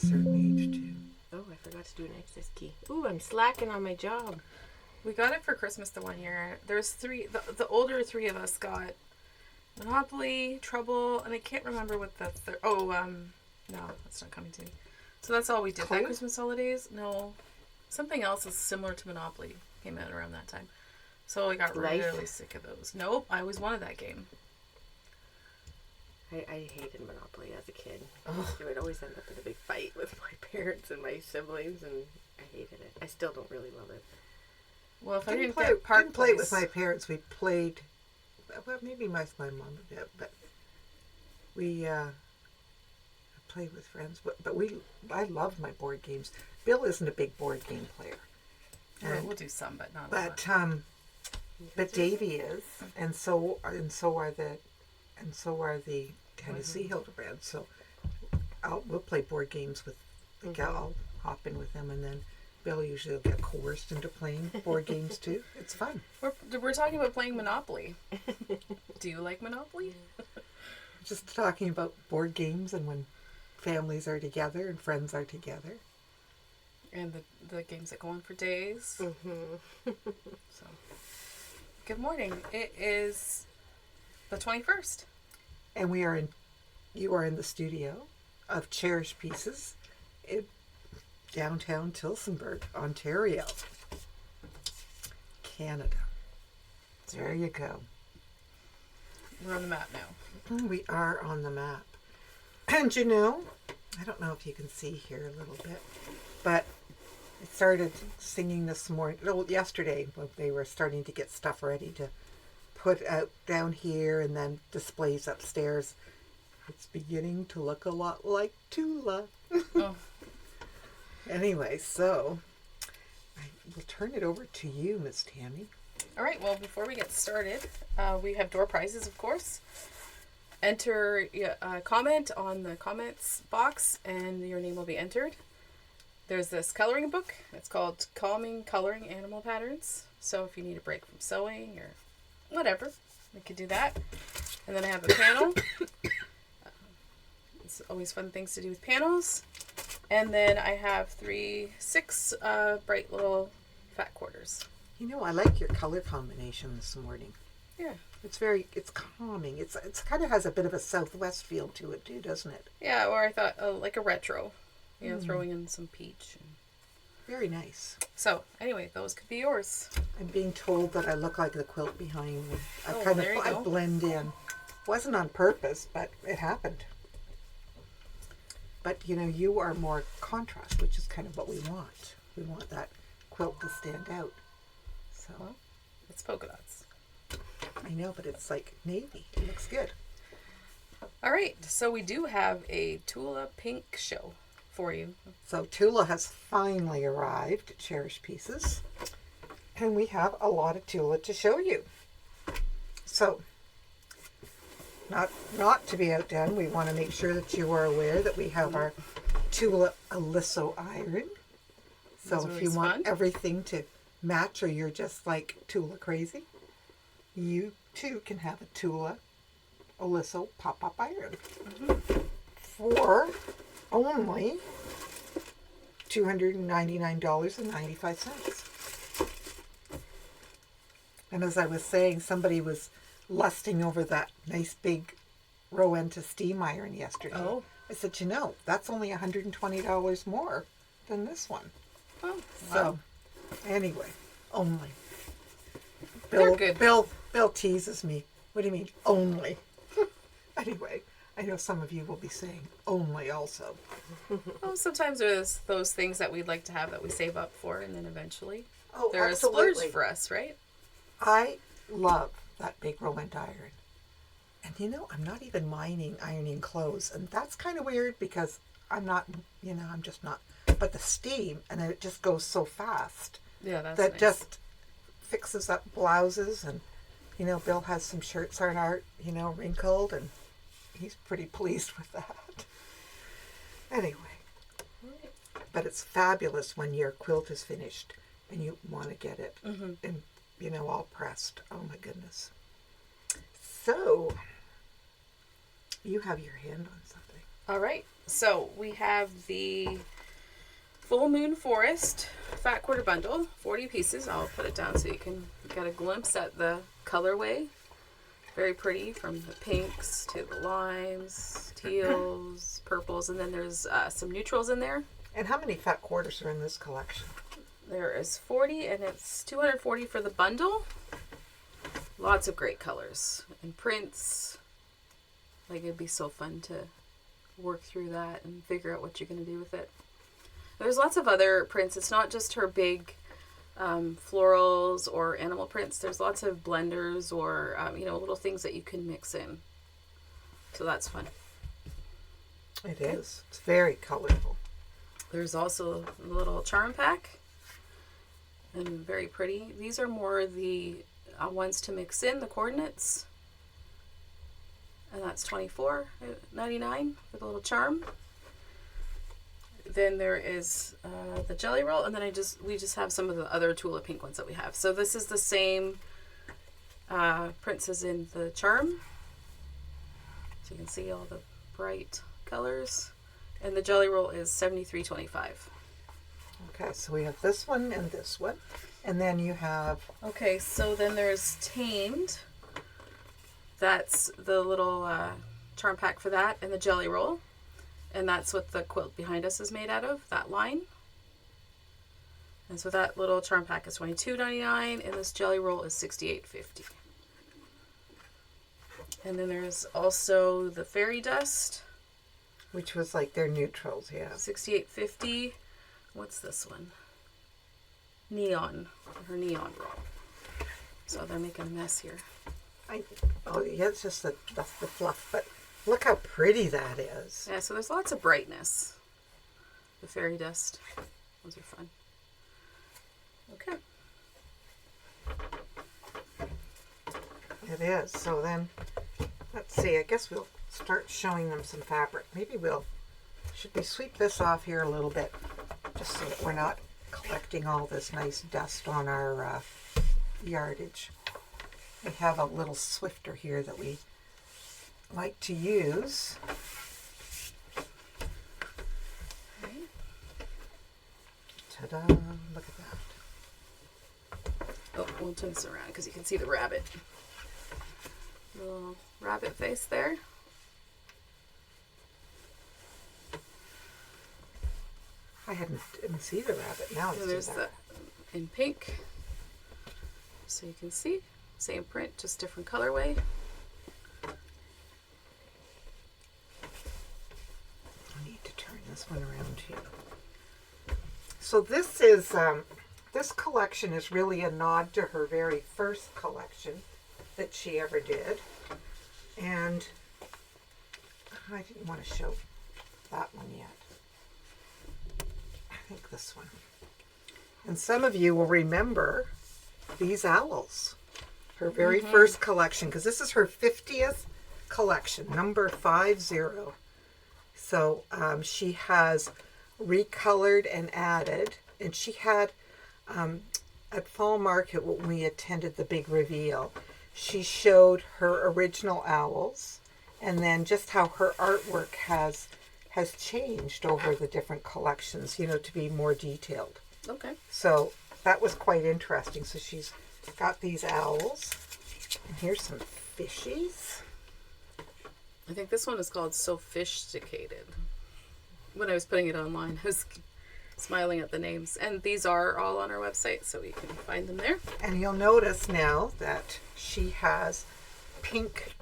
certain age too. Oh, I forgot to do an access key. Ooh, I'm slacking on my job. We got it for Christmas the one year. There's three. The older three of us got Monopoly, Trouble, and I can't remember what the third. No, that's not coming to me. So that's all we did. Clue? That Christmas holidays. No, something else is similar to Monopoly came out around that time. So I got Life? really sick of those. Nope, I always wanted that game. I hated Monopoly as a kid. Oh. It would always end up in a big fight with my parents and my siblings, and I hated it. I still don't really love it. Well, if I Didn't didn't play, get Park didn't play with Place- my parents. We played, well, maybe my mom a bit, but we played with friends. But I loved my board games. Bill isn't a big board game player, Well, we'll do some, but not a but lot. but Davy is, and so are the Tennessee Hildebrands. So we'll play board games with the gal. I'll hop in with them, and then Bill usually will get coerced into playing board games too. It's fun. We're talking about playing Monopoly. Do you like Monopoly? Just talking about board games and when families are together and friends are together. And the games that go on for days. Mm-hmm. So, good morning. It is the 21st. And you are in the studio of Cherished Pieces in downtown Tillsonburg, Ontario, Canada. There you go. We're on the map now. We are on the map. And you know, I don't know if you can see here a little bit, but I started singing this morning, yesterday, when they were starting to get stuff ready to put out down here and then displays upstairs. It's beginning to look a lot like Tula. Oh. Anyway, so I will turn it over to you, Miss Tammy. All right. Well, before we get started, we have door prizes, of course. Enter a comment on the comments box, and your name will be entered. There's this coloring book. It's called Calming Coloring Animal Patterns. So if you need a break from sewing or whatever, we could do that. And then I have a panel. It's always fun things to do with panels. And then I have 6 bright little fat quarters. You know, I like your color combination this morning. Yeah. It's calming. It's kind of has a bit of a Southwest feel to it too, doesn't it? Yeah, or I thought, like a retro. You know, throwing in some peach. Very nice. So, anyway, those could be yours. I'm being told that I look like the quilt behind me. Oh, there you I go. blend in. Wasn't on purpose, but it happened. But you know, you are more contrast, which is kind of what we want. We want that quilt to stand out. So Well, it's polka dots. I know, but it's like navy. It looks good. All right, so we do have a Tula Pink show for you. So Tula has finally arrived at Cherished Pieces, and we have a lot of Tula to show you. So, not to be outdone, we want to make sure that you are aware that we have our Tula Aliso iron. So That's if really you want fun. everything to match, or you're just like Tula crazy, you too can have a Tula Aliso pop-up iron for only $299.95. And as I was saying, somebody was lusting over that nice big Rowenta steam iron yesterday. Oh. I said, you know, that's only $120 more than this one. Oh, So, anyway, only. They're good. Bill teases me. What do you mean, only? Anyway, I know some of you will be saying only also. Well, sometimes there's those things that we'd like to have that we save up for, and then eventually Oh, they're a absolutely. splurge for us, right? I love that big Rowenta iron. And you know, I'm not even minding ironing clothes. And that's kind of weird because I'm just not. But the steam, and it just goes so fast. Yeah, that's that nice. just fixes up blouses. And, you know, Bill has some shirts that are, wrinkled. And he's pretty pleased with that. Anyway. But it's fabulous when your quilt is finished and you want to get it and, all pressed. Oh my goodness. So, you have your hand on something. All right, so we have the Full Moon Forest Fat Quarter Bundle, 40 pieces. I'll put it down so you can get a glimpse at the colorway. Very pretty, from the pinks to the limes, teals, purples, and then there's some neutrals in there. And how many fat quarters are in this collection? There is 40, and it's $240 for the bundle. Lots of great colors and prints. Like, it'd be so fun to work through that and figure out what you're going to do with it. There's lots of other prints. It's not just her big florals or animal prints. There's lots of blenders or little things that you can mix in. So that's fun. It is. It's very colorful. There's also a little charm pack, and very pretty. These are more the ones to mix in, the coordinates. And that's $24.99 for the little charm. Then there is the jelly roll, and then we just have some of the other Tula pink ones that we have. So this is the same prints as in the charm. So you can see all the bright colors. And the jelly roll is $73.25. Okay, so we have this one and this one. And then you have... Okay, so then there's Tamed. That's the little charm pack for that, and the jelly roll. And that's what the quilt behind us is made out of, that line. And so that little charm pack is $22.99, and this jelly roll is $68.50. And then there's also the fairy dust. Which was like their neutrals, yeah. $68.50. What's this one? Neon. Her neon roll. So they're making a mess here. Yeah, it's just the fluff, but look how pretty that is. Yeah, so there's lots of brightness. The fairy dust. Those are fun. Okay. It is. So then, let's see, I guess we'll start showing them some fabric. Maybe should we sweep this off here a little bit, just so that we're not collecting all this nice dust on our yardage. We have a little swifter here that we like to use. Ta-da, look at that. Oh, we'll turn this around because you can see the rabbit. Little rabbit face there. I didn't see the rabbit. Now So there's the in pink. So you can see, same print, just different colorway. I need to turn this one around here. So this is this collection is really a nod to her very first collection that she ever did, and I didn't want to show that one yet. I think this one. And some of you will remember these owls, her very first collection, because this is her 50th collection, number 50. So she has recolored and added, and she had at Fall Market when we attended the big reveal, she showed her original owls, and then just how her artwork has changed over the different collections, to be more detailed. Okay. So that was quite interesting. So she's got these owls, and here's some fishies. I think this one is called Sophisticated. When I was putting it online, I was smiling at the names. And these are all on our website, so you can find them there. And you'll notice now that she has pink.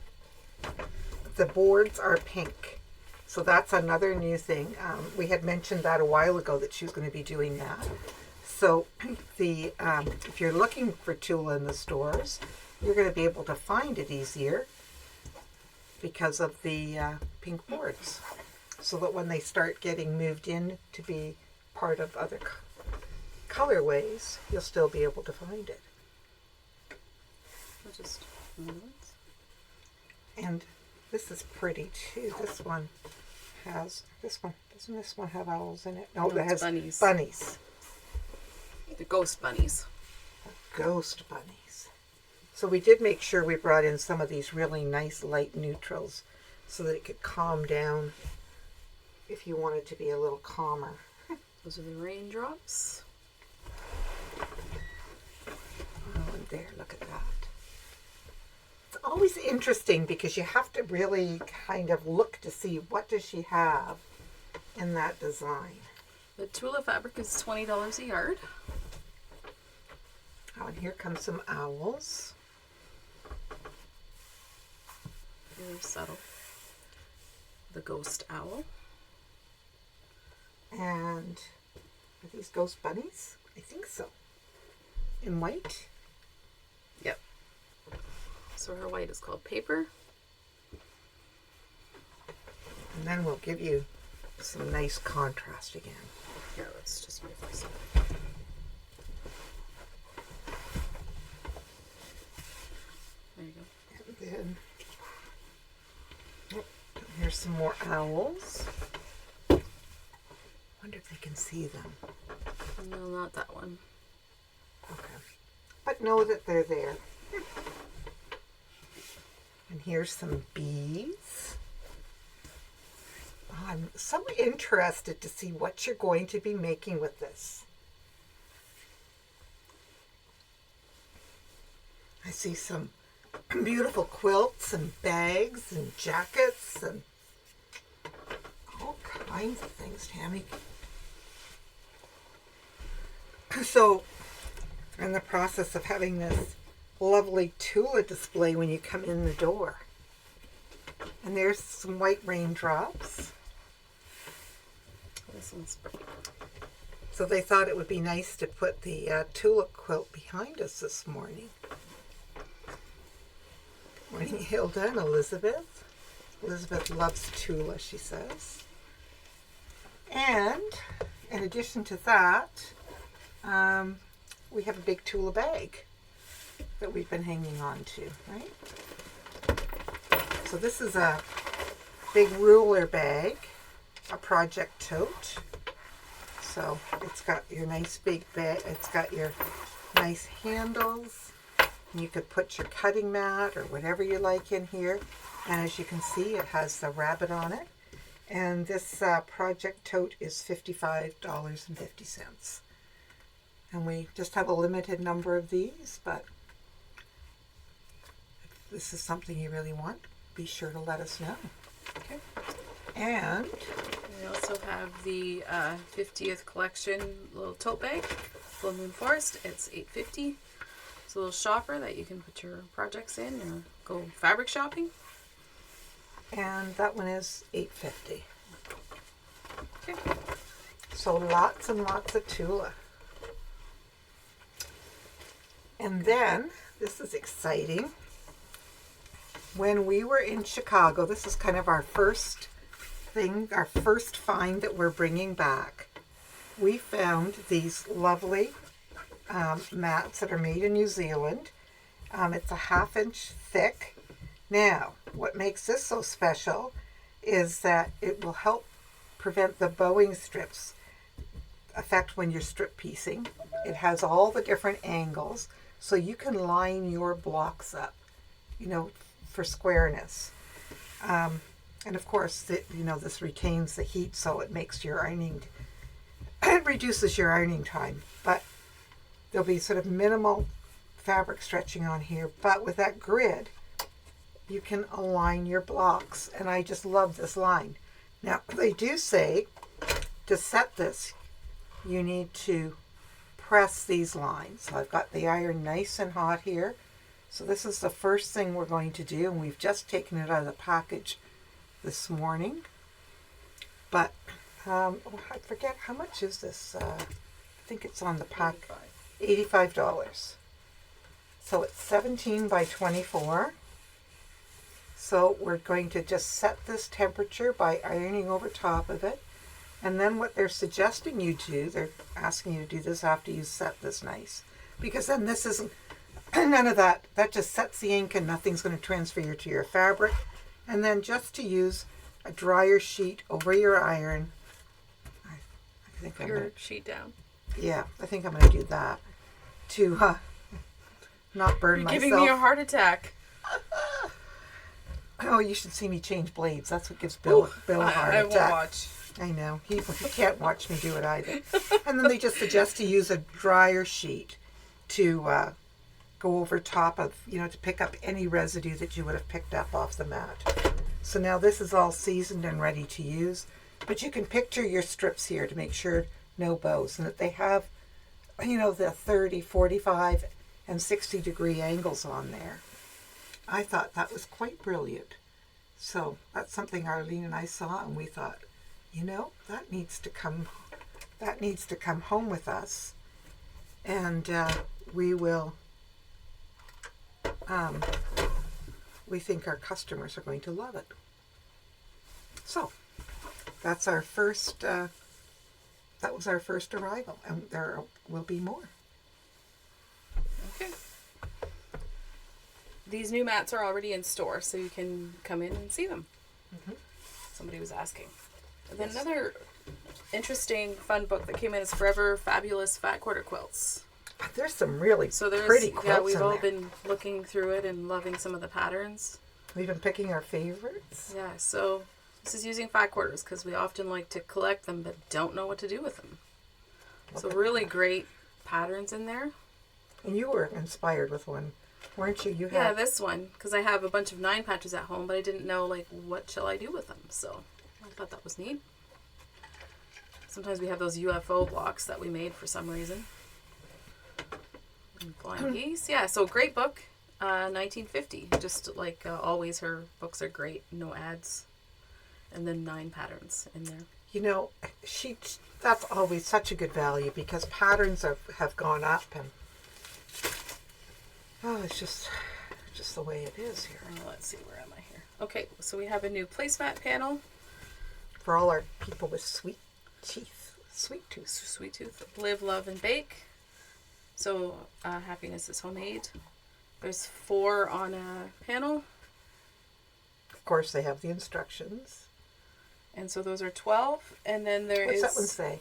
The boards are pink. So that's another new thing. We had mentioned that a while ago that she was going to be doing that. So the if you're looking for Tula in the stores, you're going to be able to find it easier because of the pink boards. So that when they start getting moved in to be part of other colorways, you'll still be able to find it. I'll just And this is pretty too. This one has doesn't this one have owls in it? No, it has bunnies. Bunnies. The ghost bunnies. Ghost bunnies. So we did make sure we brought in some of these really nice light neutrals so that it could calm down if you wanted to be a little calmer. Those are the raindrops. Oh, and there, look at that. It's always interesting because you have to really kind of look to see what does she have in that design. The Tula fabric is $20 a yard. Oh, and here comes some owls. Very subtle. The ghost owl. And are these ghost bunnies? I think so. In white. Yep. So her white is called paper. And then we'll give you some nice contrast again. Here, let's just move this up. There you go. And then, yep, here's some more owls. Wonder if they can see them. No, not that one. Okay. But know that they're there. And here's some bees. Oh, I'm so interested to see what you're going to be making with this. I see some beautiful quilts and bags and jackets and all kinds of things, Tammy. So, we're in the process of having this lovely Tula display when you come in the door. And there's some white raindrops. This one's pretty. So they thought it would be nice to put the Tula quilt behind us this morning. Morning, Hilda and Elizabeth. Elizabeth loves Tula, she says. And in addition to that, we have a big Tula bag that we've been hanging on to, right? So this is a big ruler bag, a project tote. So it's got your nice big bag, it's got your nice handles. You could put your cutting mat or whatever you like in here. And as you can see, it has the rabbit on it. And this project tote is $55.50. And we just have a limited number of these, but if this is something you really want, be sure to let us know. Okay. And We also have the 50th collection little tote bag, Full Moon Forest. It's $8.50. It's a little shopper that you can put your projects in or go fabric shopping. and that one is $8.50. Okay. So lots and lots of Tula. And then, this is exciting. When we were in Chicago, this is kind of our first thing, our first find that we're bringing back. We found these lovely mats that are made in New Zealand. It's a 1/2 inch thick. Now, what makes this so special is that it will help prevent the bowing strips effect when you're strip piecing. It has all the different angles, so you can line your blocks up, you know, for squareness. And of course, this retains the heat, so it makes your ironing, it reduces your ironing time. But there'll be sort of minimal fabric stretching on here, but with that grid, you can align your blocks. And I just love this line. Now, they do say to set this, you need to press these lines. So I've got the iron nice and hot here. So this is the first thing we're going to do, and we've just taken it out of the package this morning. But I forget, how much is this? I think it's on the pack. $85. So it's 17 by 24. So we're going to just set this temperature by ironing over top of it. And then what they're suggesting you do, they're asking you to do this after you set this nice. Because then this isn't, none of that. That just sets the ink and nothing's going to transfer to your fabric. And then just to use a dryer sheet over your iron. I think Your sheet down. Yeah, I think I'm going to do that. To not burn You're myself. giving me a heart attack. Oh, you should see me change blades. That's what gives Bill a heart I won't attack. watch. I know. He can't watch me do it either. And then they just suggest to use a dryer sheet to go over top of, to pick up any residue that you would have picked up off the mat. So now this is all seasoned and ready to use. But you can picture your strips here to make sure no bows. And that they have, the 30, 45, and 60 degree angles on there. I thought that was quite brilliant. So that's something Arlene and I saw, and we thought, that needs to come home with us, and we will. We think our customers are going to love it. So that's our first. That was our first arrival, and there will be more. Okay. These new mats are already in store, so you can come in and see them. Mm-hmm. Somebody was asking. And then Yes. another interesting, fun book that came in is Forever Fabulous Fat Quarter Quilts. There's some really So there's, pretty quilts we've in all there. been looking through it and loving some of the patterns. We've been picking our favorites. Yeah, so this is using fat quarters because we often like to collect them but don't know what to do with them. So Okay. really great patterns in there. And you were inspired with one, weren't you? You Yeah, had this one, because I have a bunch of 9 patches at home, but I didn't know, what shall I do with them. So I thought that was neat. Sometimes we have those UFO blocks that we made for some reason. And Flying Geese. Yeah, so great book. 1950. Just like always, her books are great. No ads. And then 9 patterns in there. that's always such a good value because patterns have gone up, and it's just the way it is here. Let's see, where am I here? Okay, so we have a new placemat panel. For all our people with sweet tooth. Sweet Tooth. Live, Love, and Bake. So happiness is homemade. There's 4 on a panel. Of course, they have the instructions. And so those are 12. And then there What's is... that one say?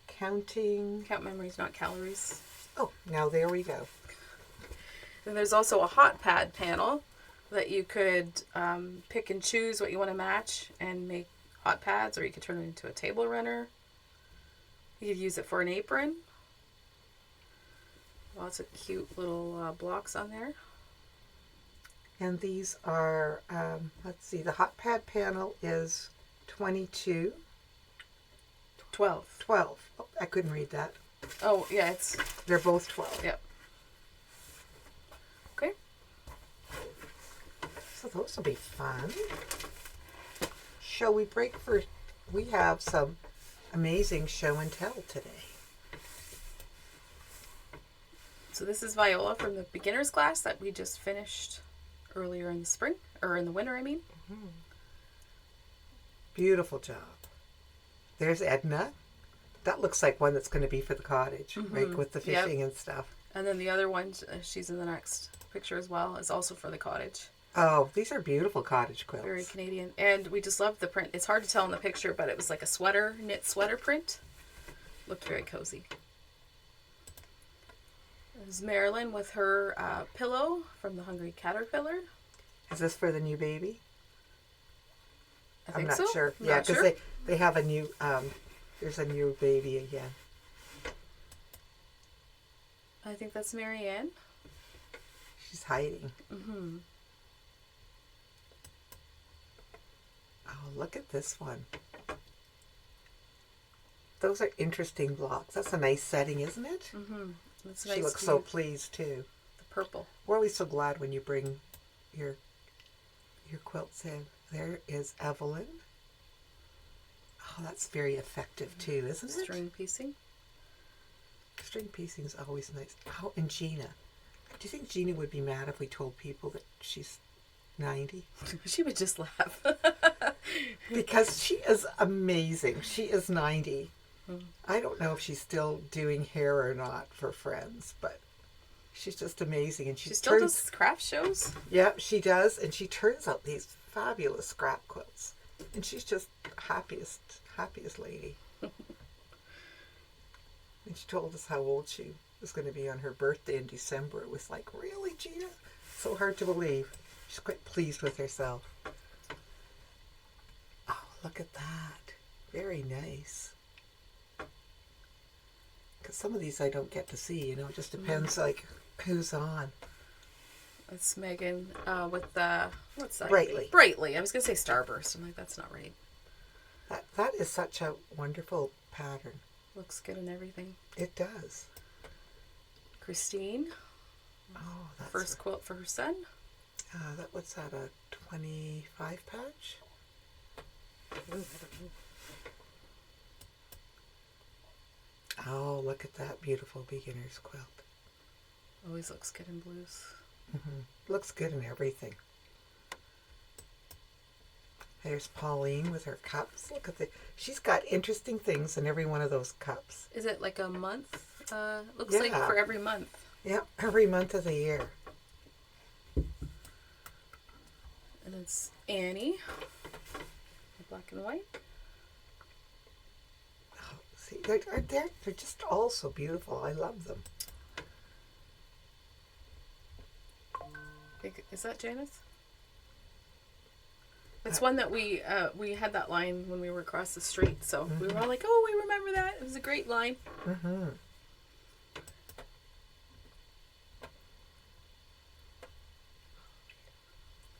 Counting. Count memories, not calories. Oh, now there we go. Then there's also a hot pad panel that you could pick and choose what you want to match and make hot pads, or you could turn it into a table runner. You could use it for an apron. Lots of cute little blocks on there. And these are, let's see, the hot pad panel is 22. 12. 12. Oh, I couldn't read that. Oh, yeah, it's... They're both 12. Yep. Okay. So those will be fun. Shall we break for... We have some amazing show and tell today. So this is Viola from the beginner's class that we just finished earlier in the spring, or in the winter, I mean. Beautiful job. There's Edna. That looks like one that's going to be for the cottage, right? With the Yep. fishing and stuff. And then the other one, she's in the next picture as well, is also for the cottage. Oh, these are beautiful cottage quilts. Very Canadian. And we just love the print. It's hard to tell in the picture, but it was like a sweater, knit sweater print. Looked very cozy. There's Marilyn with her pillow from the Hungry Caterpillar. Is this for the new baby? I I'm think not so. sure. I'm Yeah, not because sure. they have a new, there's a new baby again. I think that's Marianne. She's hiding. Mm-hmm. Oh, look at this one. Those are interesting blocks. That's a nice setting, isn't it? Mm-hmm. That's She nice. looks view. so pleased too. The purple. We're always so glad when you bring your quilts in. There is Evelyn. Oh, that's very effective too, isn't it? String piecing. String piecing is always nice. Oh, and Gina. Do you think Gina would be mad if we told people that she's 90? She would just laugh. Because she is amazing. She is 90. I don't know if she's still doing hair or not for friends, but she's just amazing. And She still does craft shows. Yeah, she does, and she turns out these fabulous scrap quilts, and she's just happiest lady. And she told us how old she was going to be on her birthday in December. It was like, really, Gina? So hard to believe. She's quite pleased with herself. Oh, look at that. Very nice. Because some of these I don't get to see, you know, it just depends like who's on. That's Megan with the, what's that? Brightly. Brightly. I was going to say Starburst. I'm like, that's not right. That is such a wonderful pattern. Looks good and everything. It does. Christine, Oh, that's first quilt for her son. what's that, a 25 patch? Ooh, I don't know. Oh, look at that beautiful beginner's quilt. Always looks good in blues. Looks good in everything. There's Pauline with her cups. Look at she's got interesting things in every one of those cups. Is it like a month? Looks like Yeah. for every month. Yeah, every month of the year. And it's Annie, black and white. Oh, see, they're just all so beautiful. I love them. Is that Janice? It's one that we had that line when we were across the street, so we were all like, "Oh, we remember that. It was a great line." Mm-hmm.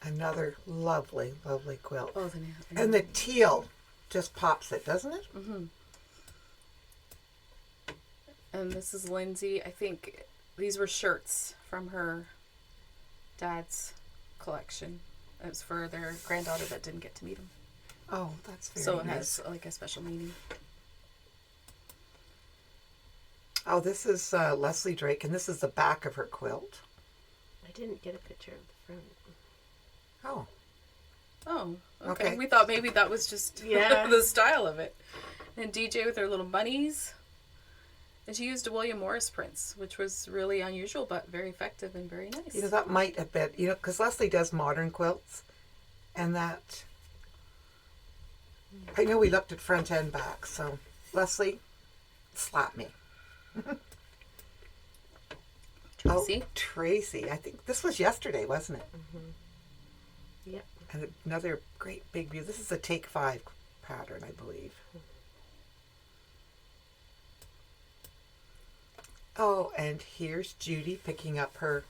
Another lovely, lovely quilt. Oh, And the teal just pops it, doesn't it? And this is Lindsay. I think these were shirts from her dad's collection. It was for their granddaughter that didn't get to meet him. Oh, that's very So it nice. has like a special meaning. Oh, this is Leslie Drake, and this is the back of her quilt. I didn't get a picture of the front. Oh, Oh, okay. Okay. We thought maybe that was just Yeah. the style of it. And DJ with her little bunnies. And she used a William Morris prints, which was really unusual, but very effective and very nice. you know, that might have been, you know, because Leslie does modern quilts, and that, I know we looked at front and back, so Leslie, slap me. Tracy. Oh, Tracy. I think this was yesterday, wasn't it? Yep. And another great big view. This is a Take 5 pattern, I believe. Oh, and here's Judy picking up her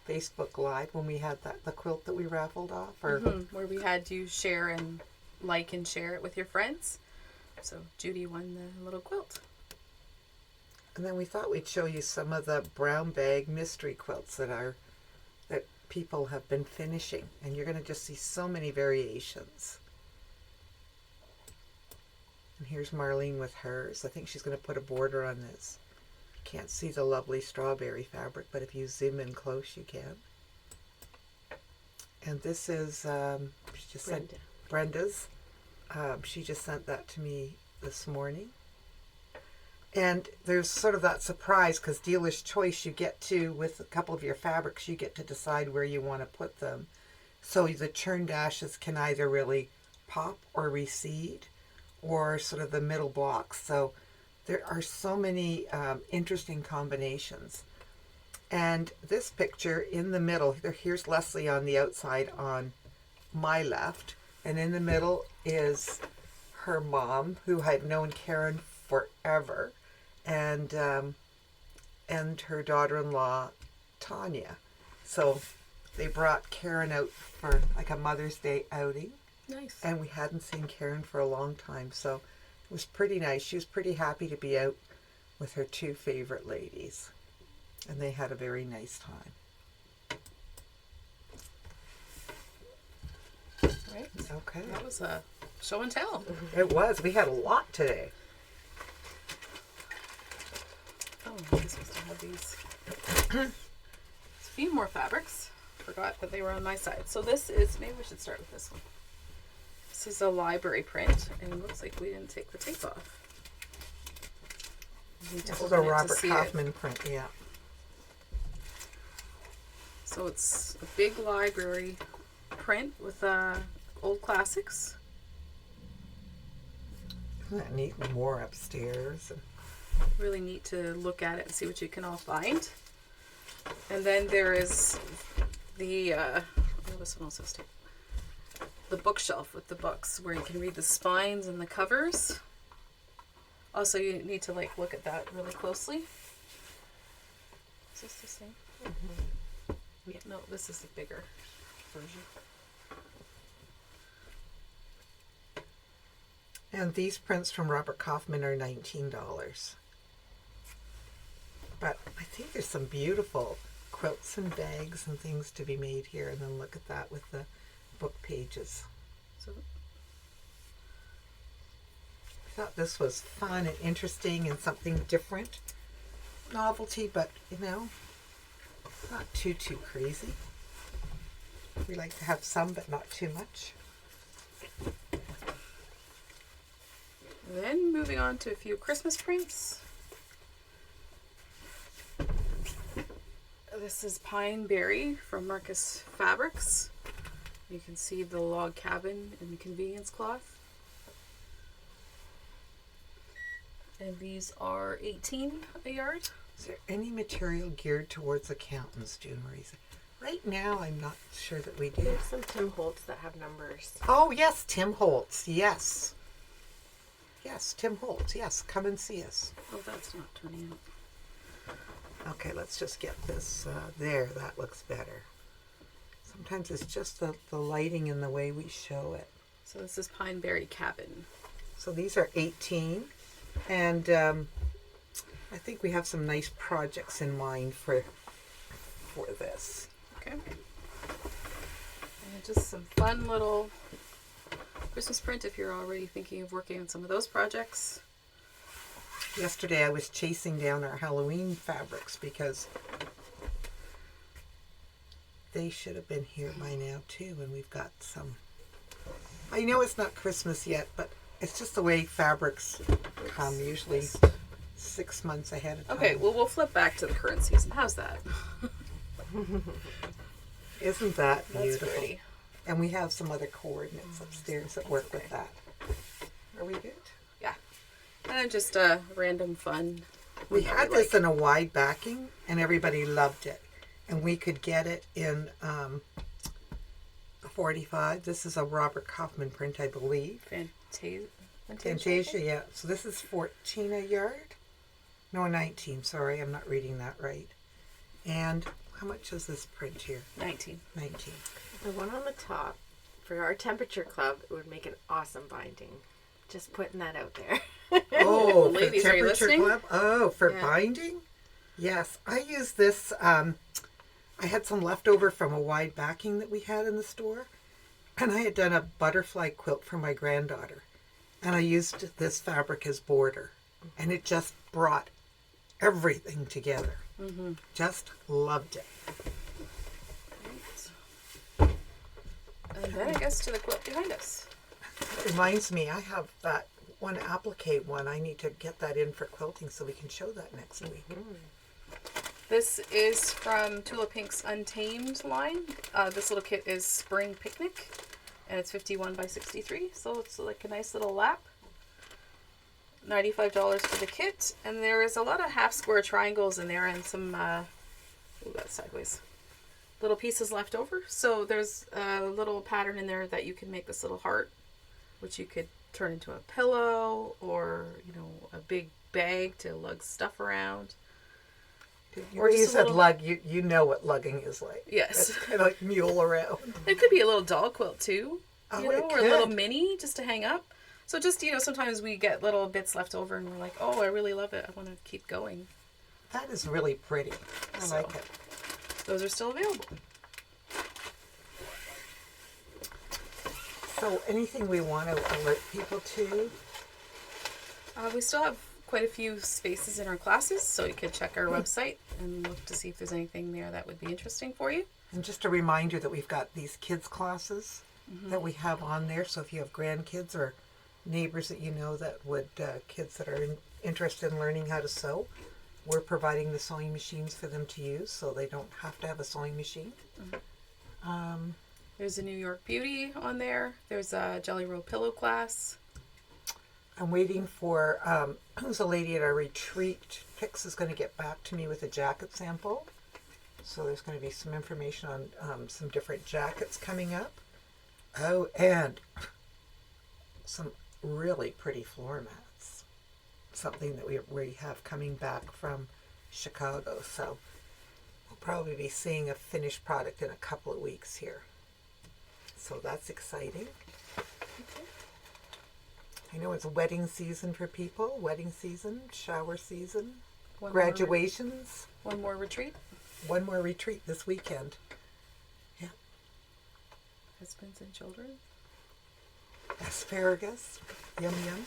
Facebook Live when we had the quilt that we raffled off. Or Where we had you share and like and share it with your friends. So Judy won the little quilt. And then we thought we'd show you some of the brown bag mystery quilts that people have been finishing, and you're going to just see so many variations. And here's Marlene with hers. I think she's going to put a border on this. Can't see the lovely strawberry fabric, but if you zoom in close, you can. And this is she just sent Brenda's. She just sent that to me this morning. And there's sort of that surprise, because dealer's choice, you get to, with a couple of your fabrics, you get to decide where you want to put them. So the churn dashes can either really pop or recede, or sort of the middle blocks. So there are so many interesting combinations. And this picture in the middle, here's Leslie on the outside on my left, and in the middle is her mom, who I've known Karen forever, and her daughter-in-law Tanya. So they brought Karen out for like a Mother's Day outing, Nice. and we hadn't seen Karen for a long time, so it was pretty nice. She was pretty happy to be out with her two favorite ladies, and they had a very nice time. Right. Okay. That was a show and tell. It was. We had a lot today. Oh, I guess we still have these. There's a few more fabrics. Forgot that they were on my side. So this is, maybe we should start with this one. This is a library print, and it looks like we didn't take the tape off. You need to This is open a it to Robert see it. Kaufman print, yeah. So it's a big library print with old classics. Isn't that neat? More upstairs. Really neat to look at it and see what you can all find. And then there is the this one also has tape. The bookshelf with the books where you can read the spines and the covers. Also, you need to like look at that really closely. Is this the same? Yeah, no, this is the bigger version. And these prints from Robert Kaufman are $19. But I think there's some beautiful quilts and bags and things to be made here. And then look at that with the book pages. So I thought this was fun and interesting and something different. Novelty, but you know, not too crazy. We like to have some, but not too much. then moving on to a few Christmas prints. This is Pine Berry from Marcus Fabrics. You can see the log cabin and the convenience cloth. And these are 18 a yard. Is there any material geared towards accountants, June Marie? Right now, I'm not sure that we do. There's some Tim Holtz that have numbers. Oh, yes, Tim Holtz. Yes. Yes, Tim Holtz. Yes, come and see us. Oh, that's not turning out. Okay, let's just get this there. That looks better. Sometimes it's just the lighting and the way we show it. So this is Pine Berry Cabin. So these are 18. And I think we have some nice projects in mind for this. Okay. And just some fun little Christmas print if you're already thinking of working on some of those projects. Yesterday I was chasing down our Halloween fabrics because they should have been here by now too, and we've got some. I know it's not Christmas yet, but it's just the way fabrics come, usually 6 months ahead of time. Okay, well, we'll flip back to the current season. How's that? Isn't that That's beautiful? pretty. And we have some other coordinates upstairs that work with that. Are we good? Yeah. And just random fun. We that had we this like. in a wide backing, and everybody loved it. And we could get it in 45. This is a Robert Kaufman print, I believe. Fantasia, yeah. So this is 14 a yard? No, 19. Sorry, I'm not reading that right. And how much is this print here? 19. 19. The one on the top, for our temperature club, it would make an awesome binding. Just putting that out there. Oh, for the Ladies, are you temperature listening? club? Oh, for Yeah. binding? Yes, I use this. I had some leftover from a wide backing that we had in the store, and I had done a butterfly quilt for my granddaughter, and I used this fabric as border, and it just brought everything together. Mm-hmm. Just loved it. And then I guess to the quilt behind us. It reminds me, I have that one applique one. I need to get that in for quilting so we can show that next week. This is from Tula Pink's Untamed line. This little kit is Spring Picnic, and it's 51 by 63, so it's like a nice little lap. $95 for the kit, and there is a lot of half square triangles in there and some, ooh, that's sideways, little pieces left over. So there's a little pattern in there that you can make this little heart, which you could turn into a pillow or, you know, a big bag to lug stuff around. Or you just a said little- lug, you know what lugging is like. Yes. It's kind of like mule around. It could be a little doll quilt too, Oh, you know, it or a little could. mini just to hang up. So just, you know, sometimes we get little bits left over and we're like, oh, I really love it. I want to keep going. That is really pretty. I So- like it. Those are still available. So anything we want to alert people to? We still have quite a few spaces in our classes, so you could check our website and look to see if there's anything there that would be interesting for you. And just a reminder that we've got these kids classes that we have on there. So if you have grandkids or neighbors that you know that would, kids that are interested in learning how to sew, we're providing the sewing machines for them to use so they don't have to have a sewing machine. There's a New York Beauty on there. There's a Jelly Roll Pillow class. I'm waiting for, who's a lady at our retreat, Pix is going to get back to me with a jacket sample. So there's going to be some information on some different jackets coming up. Oh, and some really pretty floor mats. something that we have coming back from Chicago. So we'll probably be seeing a finished product in a couple of weeks here. So that's exciting. I know it's wedding season for people, wedding season, shower season, graduations. One more retreat. One more retreat this weekend. Yeah. Husbands and children. Asparagus. Yum, yum.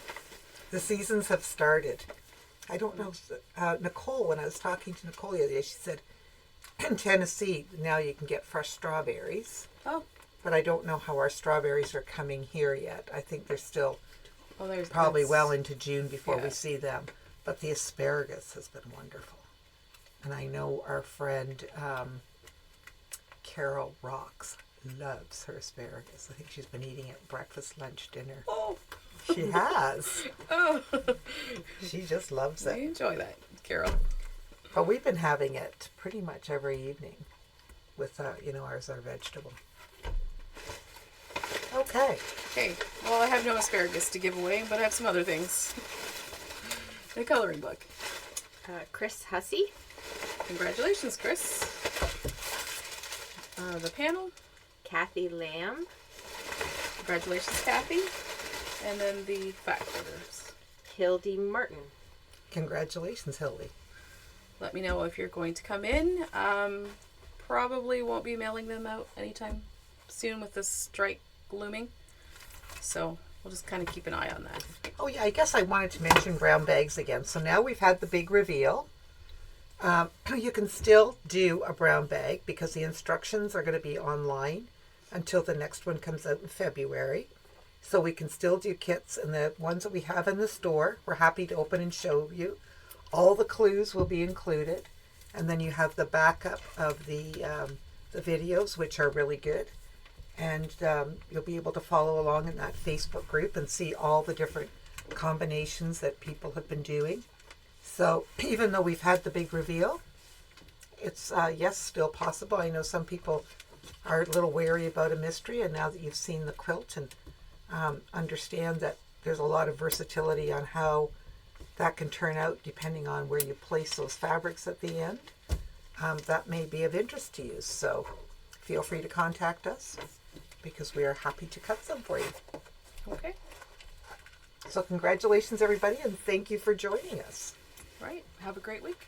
The seasons have started. I don't know. Nicole, when I was talking to Nicole the other day, she said in Tennessee now you can get fresh strawberries. Oh. But I don't know how our strawberries are coming here yet. I think they're still There's probably well into June before Yeah. we see them. But the asparagus has been wonderful. And I know our friend Carol Rocks loves her asparagus. I think she's been eating it breakfast, lunch, dinner. Oh. She has. Oh. She just loves I it. enjoy that, Carol. But we've been having it pretty much every evening with, as our vegetable. Okay. Okay. Well, I have no asparagus to give away, but I have some other things. The coloring book. Chris Hussey. Congratulations, Chris. The panel. Kathy Lamb. Congratulations, Kathy. And then the fact orders. Hildy Martin. Congratulations, Hildy. Let me know if you're going to come in. Probably won't be mailing them out anytime soon with the strike looming. So we'll just kind of keep an eye on that. Oh, yeah, I guess I wanted to mention brown bags again. So now we've had the big reveal. You can still do a brown bag because the instructions are going to be online until the next one comes out in February. So we can still do kits, and the ones that we have in the store, we're happy to open and show you. All the clues will be included. And then you have the backup of the videos, which are really good. And you'll be able to follow along in that Facebook group and see all the different combinations that people have been doing. So even though we've had the big reveal, it's, yes, still possible. I know some people are a little wary about a mystery, and now that you've seen the quilt and understand that there's a lot of versatility on how that can turn out depending on where you place those fabrics at the end, that may be of interest to you. So feel free to contact us because we are happy to cut some for you. Okay. So congratulations, everybody, and thank you for joining us. Right. Have a great week.